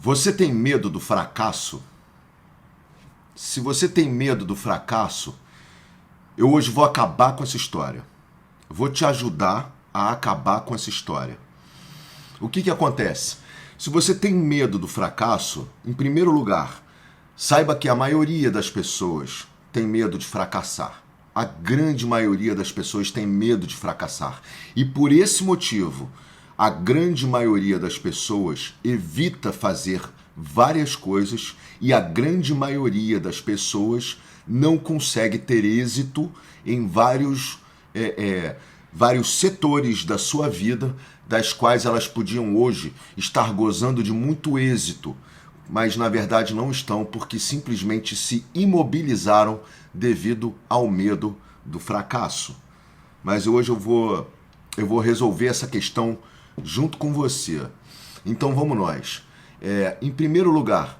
Você tem medo do fracasso? Se você tem medo do fracasso, eu hoje vou acabar com essa história. Vou te ajudar a acabar com essa história. O que acontece? Se você tem medo do fracasso, em primeiro lugar, saiba que a maioria das pessoas tem medo de fracassar. A grande maioria das pessoas tem medo de fracassar. E por esse motivo, a grande maioria das pessoas evita fazer várias coisas e a grande maioria das pessoas não consegue ter êxito em vários setores da sua vida, das quais elas podiam hoje estar gozando de muito êxito, mas na verdade não estão, porque simplesmente se imobilizaram devido ao medo do fracasso. Mas hoje eu vou resolver essa questão junto com você. Então vamos nós. Em primeiro lugar,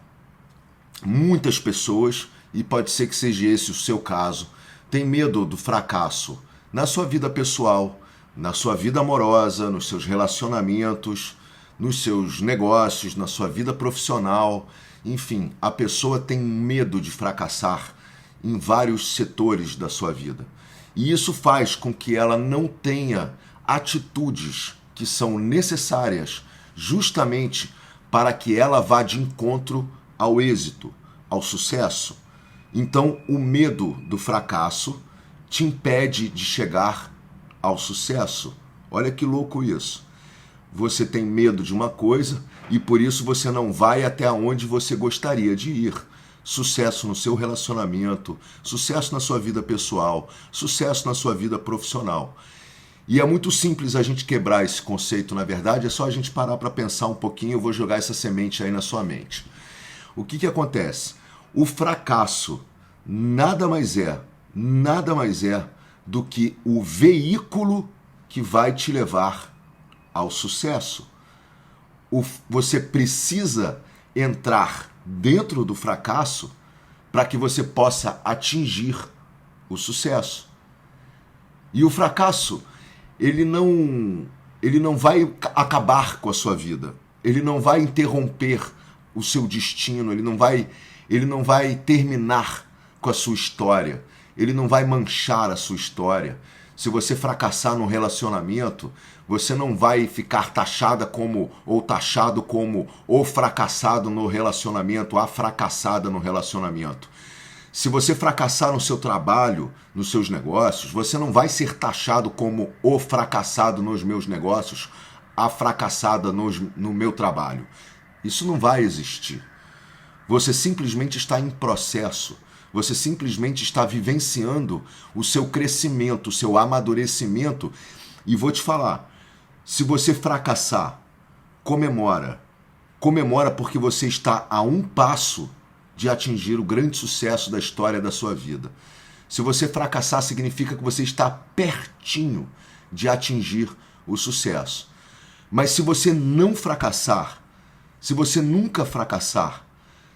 muitas pessoas, e pode ser que seja esse o seu caso, têm medo do fracasso na sua vida pessoal, na sua vida amorosa, nos seus relacionamentos, nos seus negócios, na sua vida profissional. Enfim, a pessoa tem medo de fracassar em vários setores da sua vida. E isso faz com que ela não tenha atitudes que são necessárias justamente para que ela vá de encontro ao êxito, ao sucesso. Então, o medo do fracasso te impede de chegar ao sucesso. Olha que louco isso. Você tem medo de uma coisa e por isso você não vai até onde você gostaria de ir. Sucesso no seu relacionamento, sucesso na sua vida pessoal, sucesso na sua vida profissional. E é muito simples a gente quebrar esse conceito, na verdade, é só a gente parar para pensar um pouquinho, eu vou jogar essa semente aí na sua mente. O que acontece? O fracasso nada mais é do que o veículo que vai te levar ao sucesso. Você precisa entrar dentro do fracasso para que você possa atingir o sucesso. E o fracasso, ele não vai acabar com a sua vida. Ele não vai interromper o seu destino, ele não vai terminar com a sua história. Ele não vai manchar a sua história. Se você fracassar num relacionamento, você não vai ficar taxado como o fracassado no relacionamento, a fracassada no relacionamento. Se você fracassar no seu trabalho, nos seus negócios, você não vai ser taxado como o fracassado nos meus negócios, a fracassada no meu trabalho. Isso não vai existir. Você simplesmente está em processo. Você simplesmente está vivenciando o seu crescimento, o seu amadurecimento. E vou te falar, se você fracassar, comemora. Comemora porque você está a um passo de atingir o grande sucesso da história da sua vida. Se você fracassar, significa que você está pertinho de atingir o sucesso. Mas se você não fracassar, se você nunca fracassar,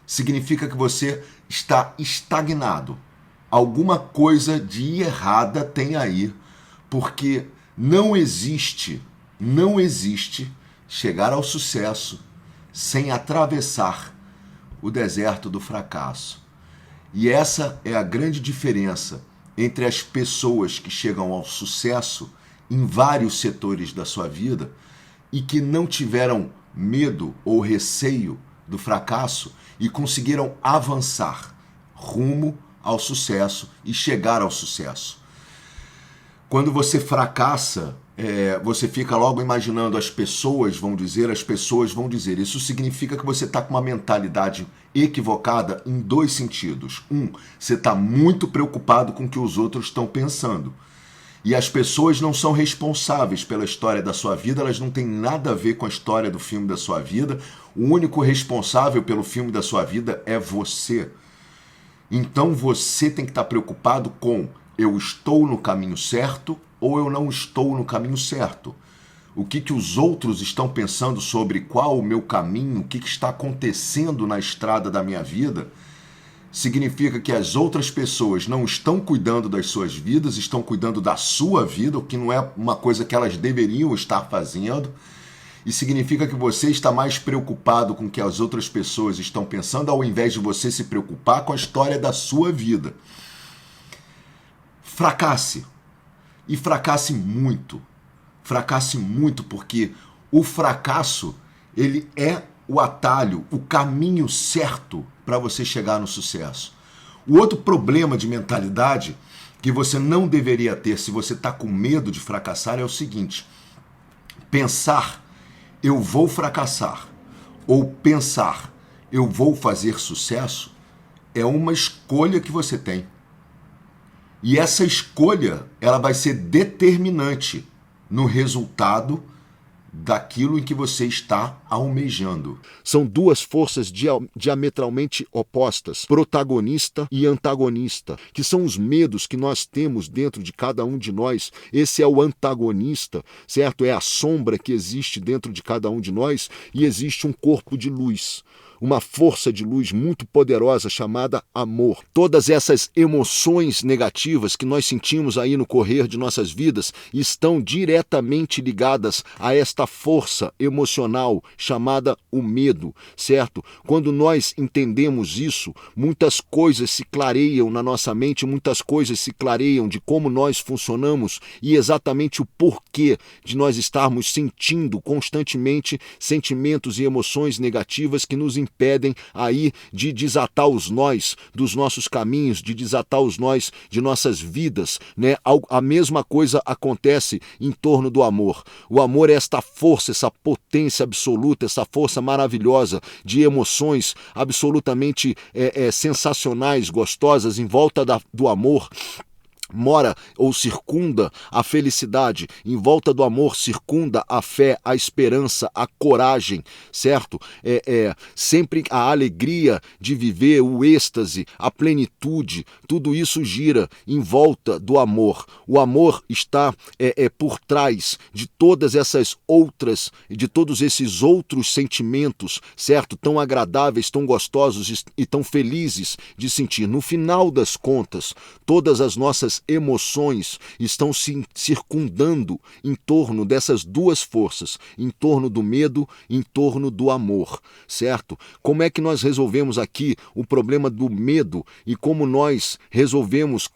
significa que você está estagnado. Alguma coisa de errada tem aí, porque não existe chegar ao sucesso sem atravessar o deserto do fracasso. E essa é a grande diferença entre as pessoas que chegam ao sucesso em vários setores da sua vida e que não tiveram medo ou receio do fracasso e conseguiram avançar rumo ao sucesso e chegar ao sucesso. Quando você fracassa, você fica logo imaginando as pessoas vão dizer. Isso significa que você está com uma mentalidade equivocada em dois sentidos. Você está muito preocupado com o que os outros estão pensando. E as pessoas não são responsáveis pela história da sua vida, elas não têm nada a ver com a história do filme da sua vida. O único responsável pelo filme da sua vida é você. Então você tem que estar preocupado com: eu estou no caminho certo ou eu não estou no caminho certo? O que os outros estão pensando sobre qual o meu caminho, o que está acontecendo na estrada da minha vida? Significa que as outras pessoas não estão cuidando das suas vidas, estão cuidando da sua vida, o que não é uma coisa que elas deveriam estar fazendo. e significa que você está mais preocupado com o que as outras pessoas estão pensando, ao invés de você se preocupar com a história da sua vida. Fracasse. E fracasse muito. Fracasse muito, porque o fracasso, ele é o atalho, o caminho certo para você chegar no sucesso. O outro problema de mentalidade que você não deveria ter se você está com medo de fracassar é o seguinte: pensar, eu vou fracassar, ou pensar, eu vou fazer sucesso, é uma escolha que você tem. E essa escolha, ela vai ser determinante no resultado daquilo em que você está almejando. São duas forças diametralmente opostas, protagonista e antagonista, que são os medos que nós temos dentro de cada um de nós. Esse é o antagonista, certo? É a sombra que existe dentro de cada um de nós, e existe um corpo de luz, uma força de luz muito poderosa chamada amor. Todas essas emoções negativas que nós sentimos aí no correr de nossas vidas estão diretamente ligadas a esta força emocional chamada o medo, certo? Quando nós entendemos isso, muitas coisas se clareiam na nossa mente, muitas coisas se clareiam de como nós funcionamos e exatamente o porquê de nós estarmos sentindo constantemente sentimentos e emoções negativas que nos impedem aí de desatar os nós dos nossos caminhos, de desatar os nós de nossas vidas, né? A mesma coisa acontece em torno do amor. O amor é esta força, essa potência absoluta, essa força maravilhosa de emoções absolutamente sensacionais, gostosas. Em volta do amor mora ou circunda a felicidade, em volta do amor circunda a fé, a esperança, a coragem, certo? Sempre a alegria de viver, o êxtase, a plenitude, tudo isso gira em volta do amor. O amor está por trás de todas essas outras, de todos esses outros sentimentos, certo? Tão agradáveis, tão gostosos e tão felizes de sentir. No final das contas, todas as nossas emoções estão se circundando em torno dessas duas forças, em torno do medo, em torno do amor, certo? Como é que nós resolvemos aqui o problema do medo e como nós resolvemos,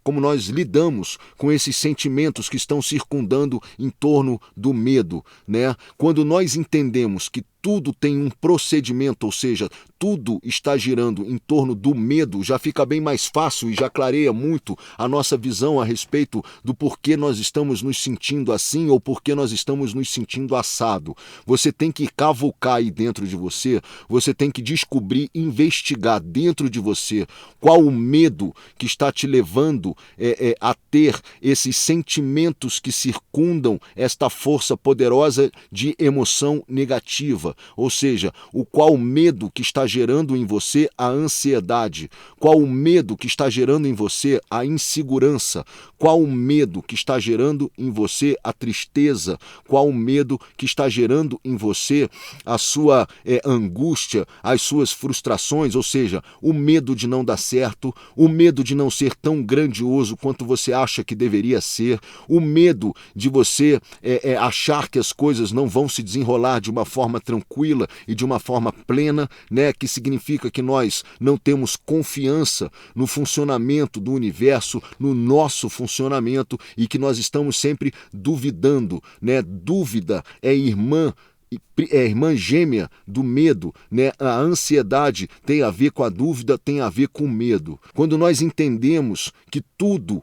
como nós lidamos com esses sentimentos que estão circundando em torno do medo, né? Quando nós entendemos que tudo tem um procedimento, ou seja, tudo está girando em torno do medo, já fica bem mais fácil e já clareia muito a nossa visão a respeito do porquê nós estamos nos sentindo assim ou porquê nós estamos nos sentindo assado. Você tem que cavucar aí dentro de você, você tem que descobrir, investigar dentro de você qual o medo que está te levando a ter esses sentimentos que circundam esta força poderosa de emoção negativa. Ou seja, qual o medo que está gerando em você a ansiedade, qual o medo que está gerando em você a insegurança, qual o medo que está gerando em você a tristeza, qual o medo que está gerando em você a sua angústia, as suas frustrações, ou seja, o medo de não dar certo, o medo de não ser tão grandioso quanto você acha que deveria ser, o medo de você achar que as coisas não vão se desenrolar de uma forma tranquila e de uma forma plena, né, que significa que nós não temos confiança no funcionamento do universo, no nosso funcionamento e que nós estamos sempre duvidando, né? Dúvida é irmã gêmea do medo, né? A ansiedade tem a ver com a dúvida, tem a ver com o medo. Quando nós entendemos que tudo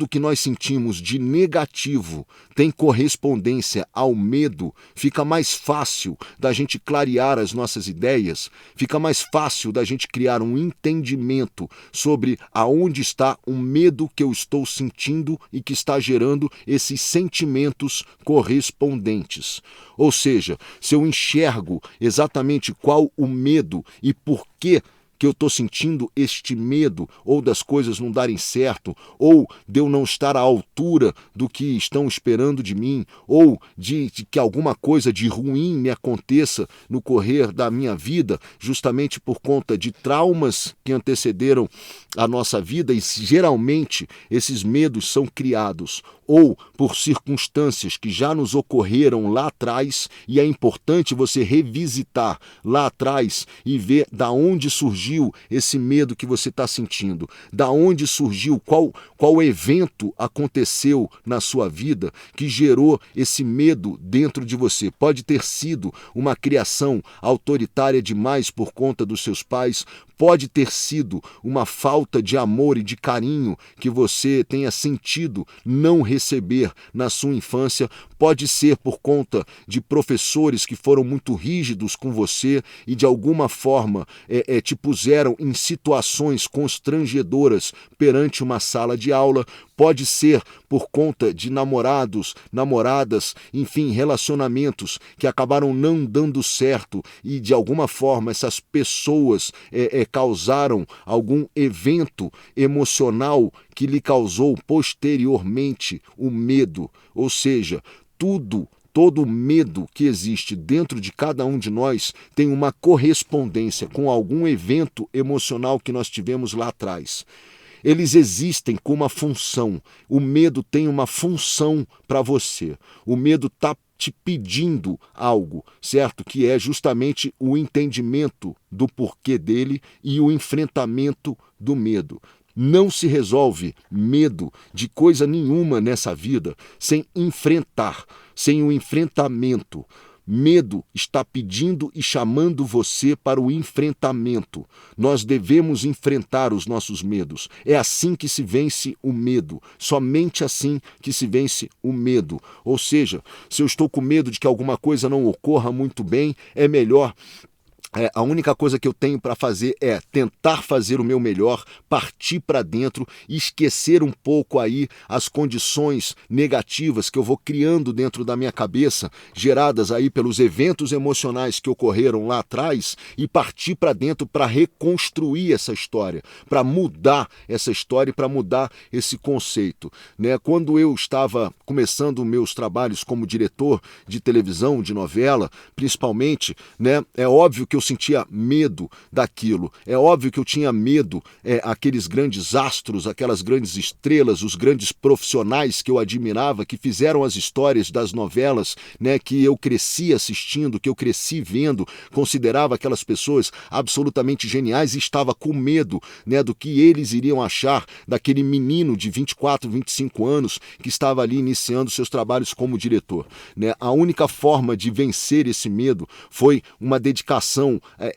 que nós sentimos de negativo tem correspondência ao medo, fica mais fácil da gente clarear as nossas ideias, fica mais fácil da gente criar um entendimento sobre aonde está o medo que eu estou sentindo e que está gerando esses sentimentos correspondentes. Ou seja, se eu enxergo exatamente qual o medo e por que que eu estou sentindo este medo, ou das coisas não darem certo, ou de eu não estar à altura do que estão esperando de mim, ou de que alguma coisa de ruim me aconteça no correr da minha vida, justamente por conta de traumas que antecederam a nossa vida, e geralmente esses medos são criados ou por circunstâncias que já nos ocorreram lá atrás, e é importante você revisitar lá atrás e ver da onde surgiu esse medo que você está sentindo, da onde surgiu, qual evento aconteceu na sua vida que gerou esse medo dentro de você. Pode ter sido uma criação autoritária demais por conta dos seus pais, pode ter sido uma falta de amor e de carinho que você tenha sentido não receber na sua infância, pode ser por conta de professores que foram muito rígidos com você e de alguma forma te puseram em situações constrangedoras perante uma sala de aula, pode ser por conta de namorados, namoradas, enfim, relacionamentos que acabaram não dando certo e de alguma forma essas pessoas causaram algum evento emocional que lhe causou posteriormente o medo. Ou seja, todo medo que existe dentro de cada um de nós tem uma correspondência com algum evento emocional que nós tivemos lá atrás. Eles existem com uma função. O medo tem uma função para você. O medo está te pedindo algo, certo? Que é justamente o entendimento do porquê dele e o enfrentamento do medo. Não se resolve medo de coisa nenhuma nessa vida sem enfrentar, sem o enfrentamento. Medo está pedindo e chamando você para o enfrentamento. Nós devemos enfrentar os nossos medos. É assim que se vence o medo. Somente assim que se vence o medo. Ou seja, se eu estou com medo de que alguma coisa não ocorra muito bem, é melhor... a única coisa que eu tenho para fazer é tentar fazer o meu melhor, partir para dentro e esquecer um pouco aí as condições negativas que eu vou criando dentro da minha cabeça, geradas aí pelos eventos emocionais que ocorreram lá atrás, e partir para dentro para reconstruir essa história, para mudar essa história e para mudar esse conceito. Quando eu estava começando meus trabalhos como diretor de televisão, de novela, principalmente, é óbvio que eu sentia medo daquilo. É óbvio que eu tinha medo, aqueles grandes astros, aquelas grandes estrelas, os grandes profissionais que eu admirava, que fizeram as histórias das novelas, que eu cresci assistindo, que eu cresci vendo, considerava aquelas pessoas absolutamente geniais e estava com medo, do que eles iriam achar daquele menino de 24, 25 anos que estava ali iniciando seus trabalhos como diretor. A única forma de vencer esse medo foi uma dedicação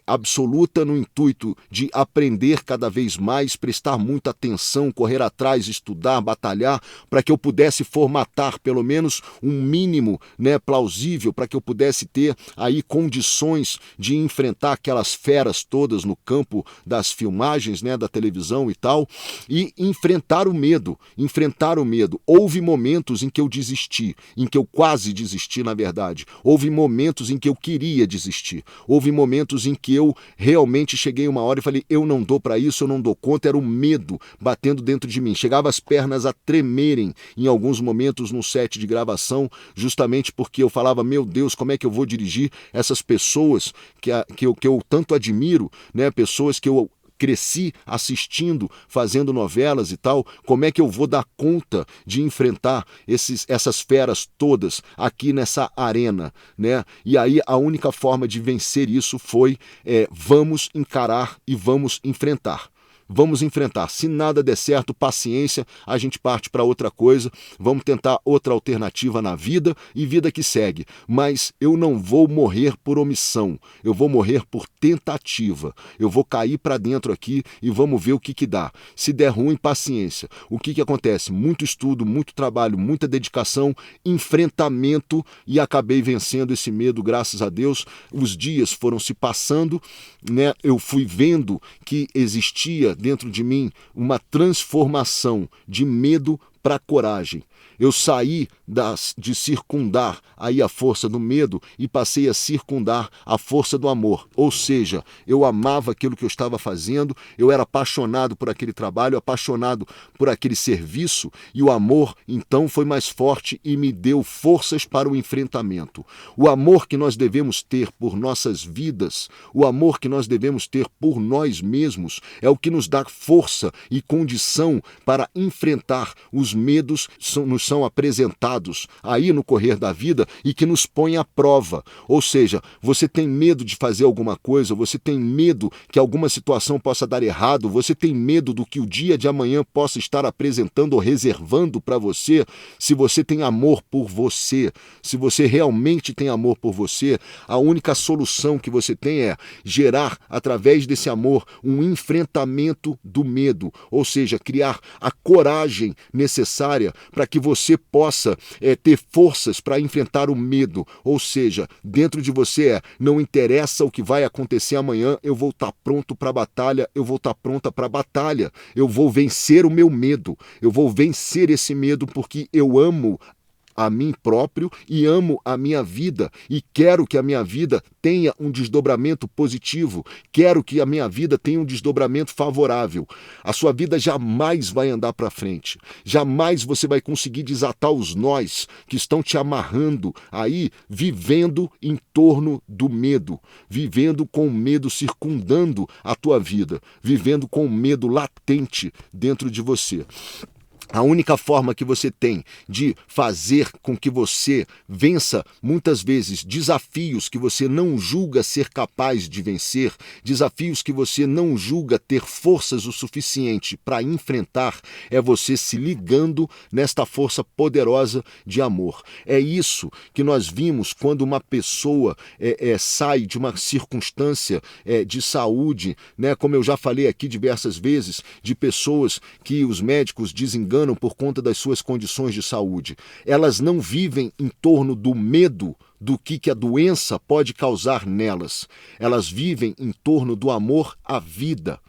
absoluta no intuito de aprender cada vez mais, prestar muita atenção, correr atrás, estudar, batalhar, para que eu pudesse formatar pelo menos um mínimo plausível, para que eu pudesse ter aí condições de enfrentar aquelas feras todas no campo das filmagens, da televisão e tal, e enfrentar o medo. Houve momentos em que eu desisti, em que eu quase desisti, na verdade. Houve momentos em que eu queria desistir. Houve momentos em que eu realmente cheguei uma hora e falei, eu não dou para isso, eu não dou conta, era o medo batendo dentro de mim. Chegava as pernas a tremerem em alguns momentos no set de gravação, justamente porque eu falava, meu Deus, como é que eu vou dirigir essas pessoas que eu tanto admiro, pessoas que eu cresci assistindo, fazendo novelas e tal, como é que eu vou dar conta de enfrentar essas feras todas aqui nessa arena, E aí a única forma de vencer isso foi vamos encarar e vamos enfrentar. Vamos enfrentar. Se nada der certo, paciência, a gente parte para outra coisa, vamos tentar outra alternativa na vida e vida que segue. Mas eu não vou morrer por omissão, eu vou morrer por tentativa. Eu vou cair para dentro aqui e vamos ver o que dá. Se der ruim, paciência. O que acontece? Muito estudo, muito trabalho, muita dedicação, enfrentamento, e acabei vencendo esse medo, graças a Deus. Os dias foram se passando, eu fui vendo que existia dentro de mim uma transformação de medo para coragem. Eu saí de circundar aí a força do medo e passei a circundar a força do amor. Ou seja, eu amava aquilo que eu estava fazendo, eu era apaixonado por aquele trabalho, apaixonado por aquele serviço, e o amor então foi mais forte e me deu forças para o enfrentamento. O amor que nós devemos ter por nossas vidas, o amor que nós devemos ter por nós mesmos, é o que nos dá força e condição para enfrentar os medos que nos são apresentados aí no correr da vida e que nos põe à prova. Ou seja, você tem medo de fazer alguma coisa, você tem medo que alguma situação possa dar errado, você tem medo do que o dia de amanhã possa estar apresentando ou reservando para você. Se você tem amor por você, se você realmente tem amor por você, a única solução que você tem é gerar, através desse amor, um enfrentamento do medo, ou seja, criar a coragem necessária para que você possa ter forças para enfrentar o medo. Ou seja, dentro de você não interessa o que vai acontecer amanhã, eu vou estar pronto para a batalha, eu vou estar pronta para a batalha, eu vou vencer o meu medo, eu vou vencer esse medo porque eu amo a mim próprio e amo a minha vida e quero que a minha vida tenha um desdobramento positivo, quero que a minha vida tenha um desdobramento favorável. A sua vida jamais vai andar para frente, jamais você vai conseguir desatar os nós que estão te amarrando aí, vivendo em torno do medo, vivendo com o medo circundando a tua vida, vivendo com o medo latente dentro de você. A única forma que você tem de fazer com que você vença, muitas vezes, desafios que você não julga ser capaz de vencer, desafios que você não julga ter forças o suficiente para enfrentar, é você se ligando nesta força poderosa de amor. É isso que nós vimos quando uma pessoa sai de uma circunstância de saúde, né? Como eu já falei aqui diversas vezes, de pessoas que os médicos desenganam por conta das suas condições de saúde. Elas não vivem em torno do medo do que a doença pode causar nelas. Elas vivem em torno do amor à vida,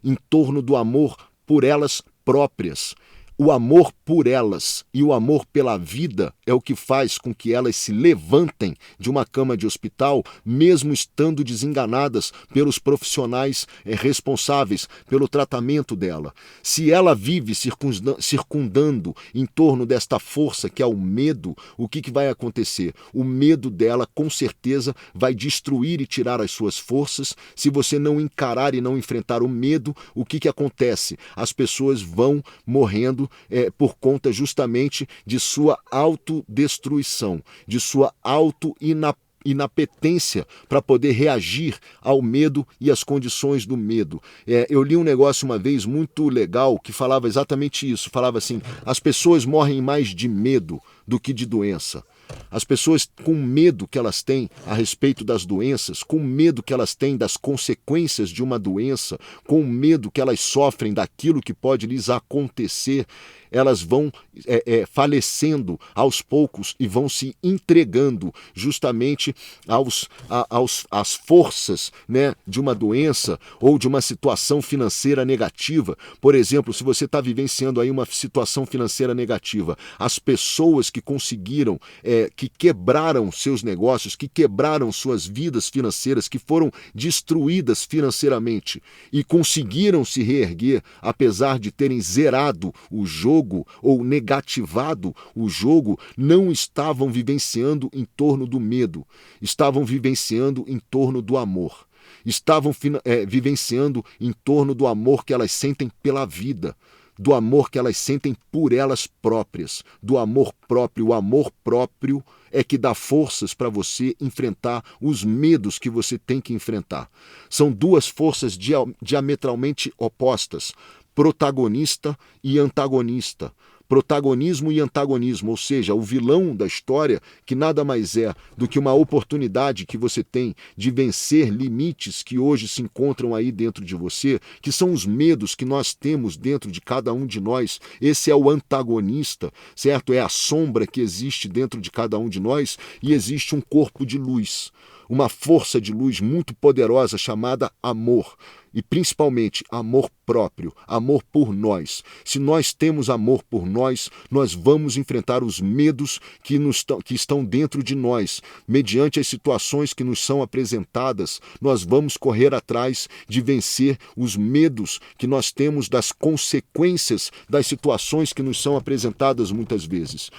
em torno do amor por elas próprias. O amor por elas e o amor pela vida é o que faz com que elas se levantem de uma cama de hospital, mesmo estando desenganadas pelos profissionais responsáveis pelo tratamento dela. Se ela vive circundando em torno desta força que é o medo, o que vai acontecer? O medo dela, com certeza, vai destruir e tirar as suas forças. Se você não encarar e não enfrentar o medo, o que acontece? As pessoas vão morrendo por conta justamente de sua autodestruição, de sua inapetência para poder reagir ao medo e às condições do medo. Eu li um negócio uma vez muito legal que falava exatamente isso, falava assim, as pessoas morrem mais de medo do que de doença. As pessoas, com medo que elas têm a respeito das doenças, com medo que elas têm das consequências de uma doença, com medo que elas sofrem daquilo que pode lhes acontecer, elas vão falecendo aos poucos e vão se entregando justamente às forças, né, de uma doença ou de uma situação financeira negativa. Por exemplo, se você está vivenciando aí uma situação financeira negativa, as pessoas que conseguiram, que quebraram seus negócios, que quebraram suas vidas financeiras, que foram destruídas financeiramente e conseguiram se reerguer, apesar de terem zerado o jogo ou negativado o jogo, não estavam vivenciando em torno do medo, estavam vivenciando em torno do amor, estavam vivenciando em torno do amor que elas sentem pela vida, do amor que elas sentem por elas próprias, do amor próprio. O amor próprio é que dá forças para você enfrentar os medos que você tem que enfrentar. São duas forças diametralmente opostas, protagonista e antagonista. Protagonismo e antagonismo, ou seja, o vilão da história, que nada mais é do que uma oportunidade que você tem de vencer limites que hoje se encontram aí dentro de você, que são os medos que nós temos dentro de cada um de nós. Esse é o antagonista, certo? É a sombra que existe dentro de cada um de nós e existe um corpo de luz, uma força de luz muito poderosa chamada amor. e principalmente amor próprio, amor por nós. Se nós temos amor por nós, nós vamos enfrentar os medos que estão dentro de nós. Mediante as situações que nos são apresentadas, nós vamos correr atrás de vencer os medos que nós temos das consequências das situações que nos são apresentadas muitas vezes.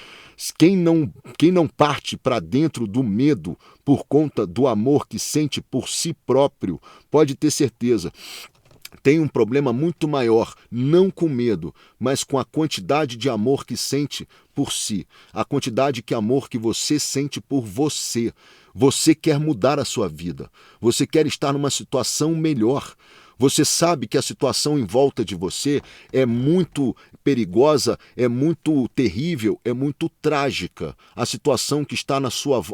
Quem não parte para dentro do medo por conta do amor que sente por si próprio, pode ter certeza, tem um problema muito maior, não com medo, mas com a quantidade de amor que sente por si, a quantidade de amor que você sente por você. Você quer mudar a sua vida, você quer estar numa situação melhor. Você sabe que a situação em volta de você é muito perigosa, é muito terrível, é muito trágica, a situação que está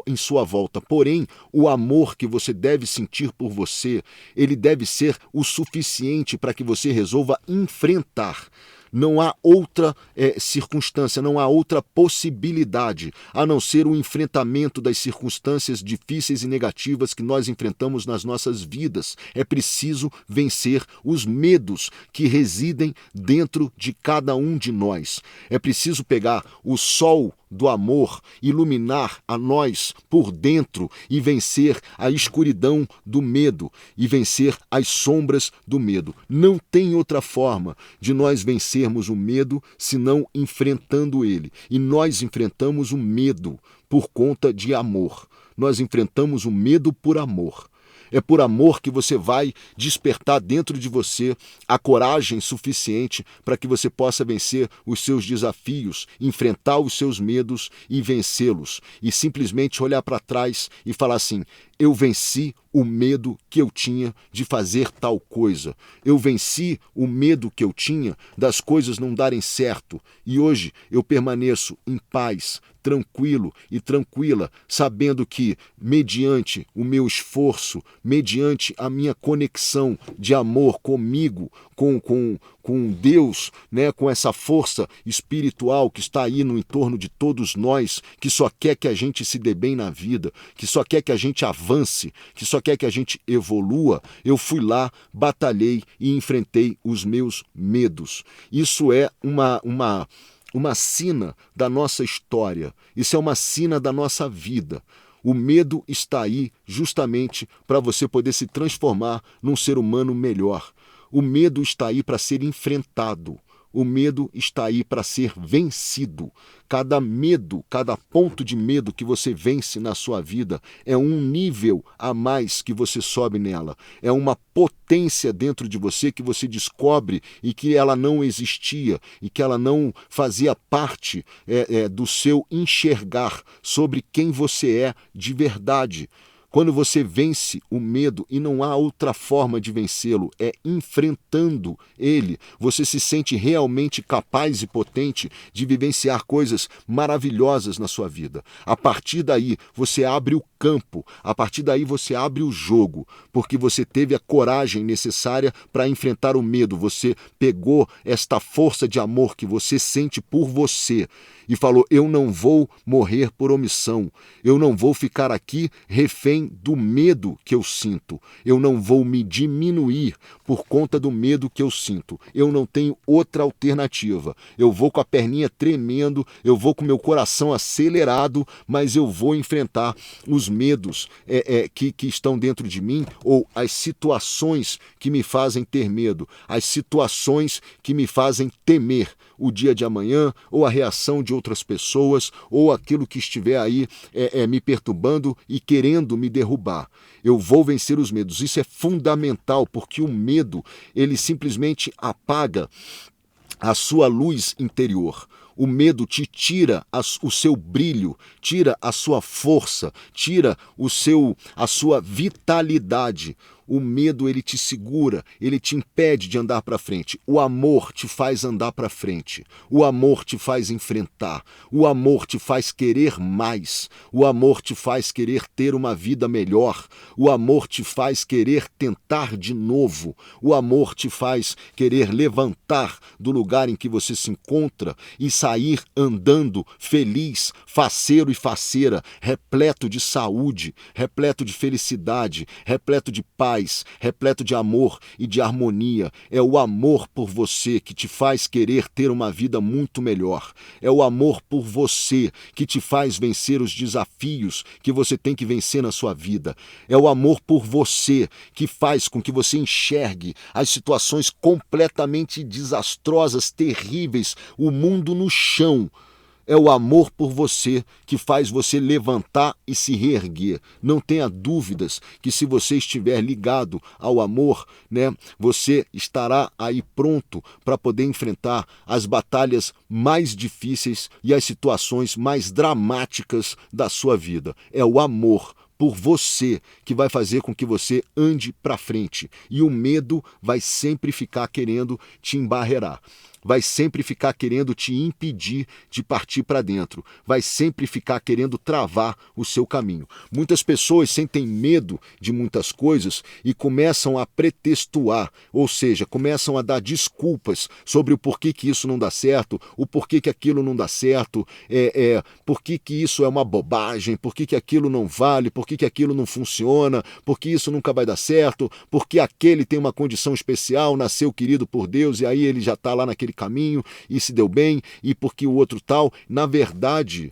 em sua volta. Porém, o amor que você deve sentir por você, ele deve ser o suficiente para que você resolva enfrentar. Não há outra circunstância, não há outra possibilidade, a não ser o enfrentamento das circunstâncias difíceis e negativas que nós enfrentamos nas nossas vidas. É preciso vencer os medos que residem dentro de cada um de nós. É preciso pegar o sol do amor, iluminar a nós por dentro e vencer a escuridão do medo e vencer as sombras do medo. Não tem outra forma de nós vencermos o medo senão enfrentando ele. E nós enfrentamos o medo por conta de amor. Nós enfrentamos o medo por amor. É por amor que você vai despertar dentro de você a coragem suficiente para que você possa vencer os seus desafios, enfrentar os seus medos e vencê-los. E simplesmente olhar para trás e falar assim: eu venci o medo que eu tinha de fazer tal coisa. Eu venci o medo que eu tinha das coisas não darem certo. E hoje eu permaneço em paz, tranquilo e tranquila, sabendo que, mediante o meu esforço, mediante a minha conexão de amor comigo, com Deus, né, com essa força espiritual que está aí no entorno de todos nós, que só quer que a gente se dê bem na vida, que só quer que a gente avance, que só quer que a gente evolua, eu fui lá, batalhei e enfrentei os meus medos. Isso é uma sina da nossa história, isso é uma sina da nossa vida. O medo está aí justamente para você poder se transformar num ser humano melhor. O medo está aí para ser enfrentado. O medo está aí para ser vencido. Cada medo, cada ponto de medo que você vence na sua vida é um nível a mais que você sobe nela. É uma potência dentro de você que você descobre e que ela não existia e que ela não fazia parte do seu enxergar sobre quem você é de verdade. Quando você vence o medo, e não há outra forma de vencê-lo, é enfrentando ele, você se sente realmente capaz e potente de vivenciar coisas maravilhosas na sua vida. A partir daí, você abre o campo, a partir daí você abre o jogo, porque você teve a coragem necessária para enfrentar o medo. Você pegou esta força de amor que você sente por você e falou: eu não vou morrer por omissão, eu não vou ficar aqui refém do medo que eu sinto, eu não vou me diminuir por conta do medo que eu sinto, eu não tenho outra alternativa, eu vou com a perninha tremendo, eu vou com meu coração acelerado, mas eu vou enfrentar os medos que estão dentro de mim, ou as situações que me fazem ter medo, as situações que me fazem temer o dia de amanhã, ou a reação de outras pessoas, ou aquilo que estiver aí me perturbando e querendo me derrubar. Eu vou vencer os medos. Isso é fundamental, porque o medo, ele simplesmente apaga a sua luz interior. O medo te tira o seu brilho, tira a sua força, tira a sua vitalidade. O medo, ele te segura, ele te impede de andar para frente. O amor te faz andar para frente. O amor te faz enfrentar. O amor te faz querer mais. O amor te faz querer ter uma vida melhor. O amor te faz querer tentar de novo. O amor te faz querer levantar do lugar em que você se encontra e sair andando feliz, faceiro e faceira, repleto de saúde, repleto de felicidade, repleto de paz, paz, repleto de amor e de harmonia. É o amor por você que te faz querer ter uma vida muito melhor. É o amor por você que te faz vencer os desafios que você tem que vencer na sua vida. É o amor por você que faz com que você enxergue as situações completamente desastrosas, terríveis, o mundo no chão. É o amor por você que faz você levantar e se reerguer. Não tenha dúvidas que se você estiver ligado ao amor, você estará aí pronto para poder enfrentar as batalhas mais difíceis e as situações mais dramáticas da sua vida. É o amor por você que vai fazer com que você ande para frente. E o medo vai sempre ficar querendo te embarrear. Vai sempre ficar querendo te impedir de partir para dentro. Vai sempre ficar querendo travar o seu caminho. Muitas pessoas sentem medo de muitas coisas e começam a pretextuar, ou seja, começam a dar desculpas sobre o porquê que isso não dá certo, o porquê que aquilo não dá certo, porquê que isso é uma bobagem, porquê que aquilo não vale, porquê que aquilo não funciona, porque isso nunca vai dar certo, porque aquele tem uma condição especial, nasceu querido por Deus e aí ele já está lá naquele caminho e se deu bem, e porque o outro tal. Na verdade,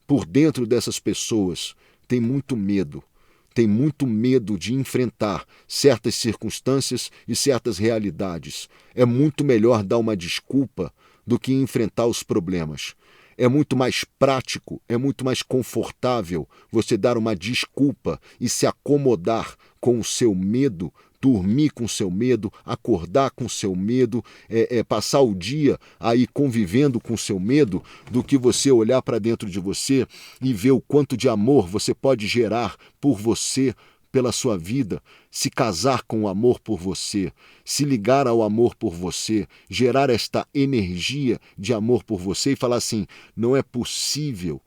por dentro dessas pessoas tem muito medo. Tem muito medo de enfrentar certas circunstâncias e certas realidades. É muito melhor dar uma desculpa do que enfrentar os problemas. É muito mais prático, é muito mais confortável você dar uma desculpa e se acomodar com o seu medo, dormir com o seu medo, acordar com o seu medo, passar o dia aí convivendo com o seu medo, do que você olhar para dentro de você e ver o quanto de amor você pode gerar por você, pela sua vida, se casar com o amor por você, se ligar ao amor por você, gerar esta energia de amor por você e falar assim, não é possível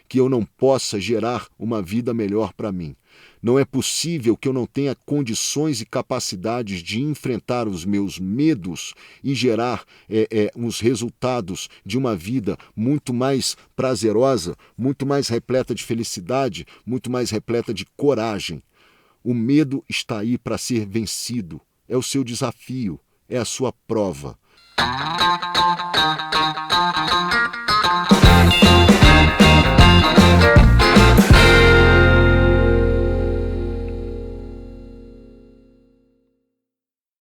que eu não possa gerar uma vida melhor para mim. Não é possível que eu não tenha condições e capacidades de enfrentar os meus medos e gerar uns resultados de uma vida muito mais prazerosa, muito mais repleta de felicidade, muito mais repleta de coragem. O medo está aí para ser vencido. É o seu desafio, é a sua prova.